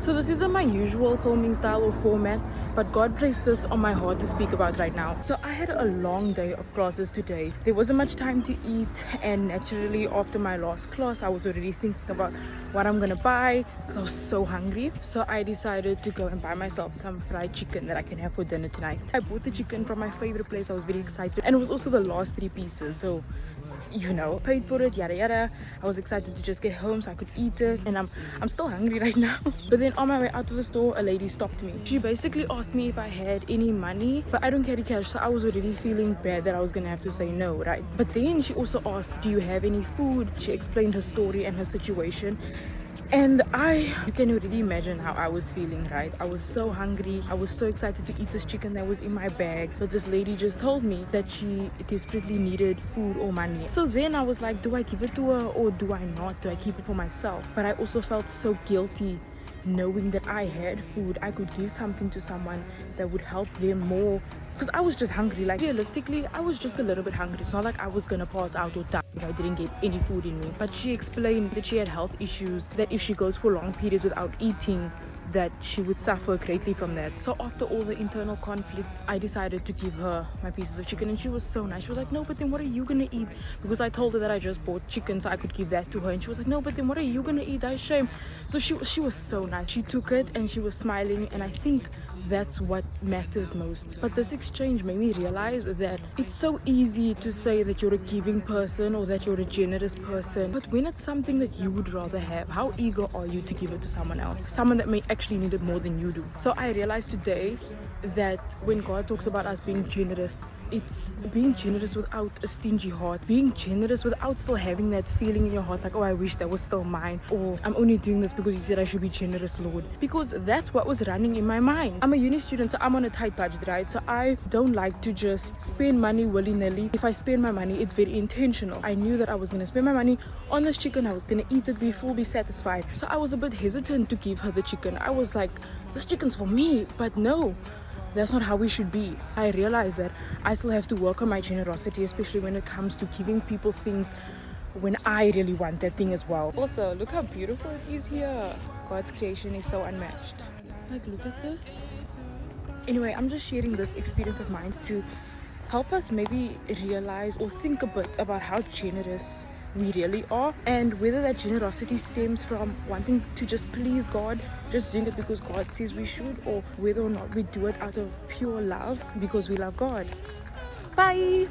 So this isn't my usual filming style or format, but God placed this on my heart to speak about right now. So I had a long day of classes today. There wasn't much time to eat, and naturally after my last class I was already thinking about what I'm gonna buy because I was so hungry. So I decided to go and buy myself some fried chicken that I can have for dinner tonight. I bought the chicken from my favorite place. I was very excited, and it was also the last 3 pieces, so you know, paid for it, yada yada. I was excited to just get home so I could eat it, and I'm still hungry right now. But then on my way out of the store, a lady stopped me. She basically asked me if I had any money, but I don't carry cash, so I was already feeling bad that I was gonna have to say no, right? But then she also asked, do you have any food? She explained her story and her situation, and you can already imagine how I was feeling, right? I was so hungry. I was so excited to eat this chicken that was in my bag, but this lady just told me that she desperately needed food or money. So then I was like, do I give it to her or do I not? Do I keep it for myself? But I also felt so guilty knowing that I had food. I could give something to someone that would help them more, because I was just hungry. Like, realistically, I was just a little bit hungry. It's not like I was gonna pass out or die if I didn't get any food in me. But she explained that she had health issues, that if she goes for long periods without eating, that she would suffer greatly from that. So after all the internal conflict, I decided to give her my pieces of chicken, and she was so nice. She was like, no, but then what are you gonna eat? Because I told her that I just bought chicken so I could give that to her, and she was like, no, but then what are you gonna eat? That's shame. So she was so nice. She took it and she was smiling, and I think that's what matters most. But this exchange made me realize that it's so easy to say that you're a giving person or that you're a generous person, but when it's something that you would rather have, how eager are you to give it to someone else, someone that may actually need it more than you do? So I realized today that when God talks about us being generous, it's being generous without a stingy heart, being generous without still having that feeling in your heart like, oh, I wish that was still mine, or I'm only doing this because you said I should be generous, Lord. Because that's what was running in my mind. I'm a uni student, so I'm on a tight budget, right? So I don't like to just spend money willy-nilly. If I spend my money, it's very intentional. I knew that I was going to spend my money on this chicken. I was going to eat it, be full, be satisfied. So I was a bit hesitant to give her the chicken. I was like, this chicken's for me. But no, that's not how we should be. I realized that I still have to work on my generosity, especially when it comes to giving people things when I really want that thing as well. Also, look how beautiful it is here. God's creation is so unmatched. Like, look at this. Anyway, I'm just sharing this experience of mine to help us maybe realize or think a bit about how generous we really are, and whether that generosity stems from wanting to just please God, just doing it because God says we should, or whether or not we do it out of pure love because we love God. Bye.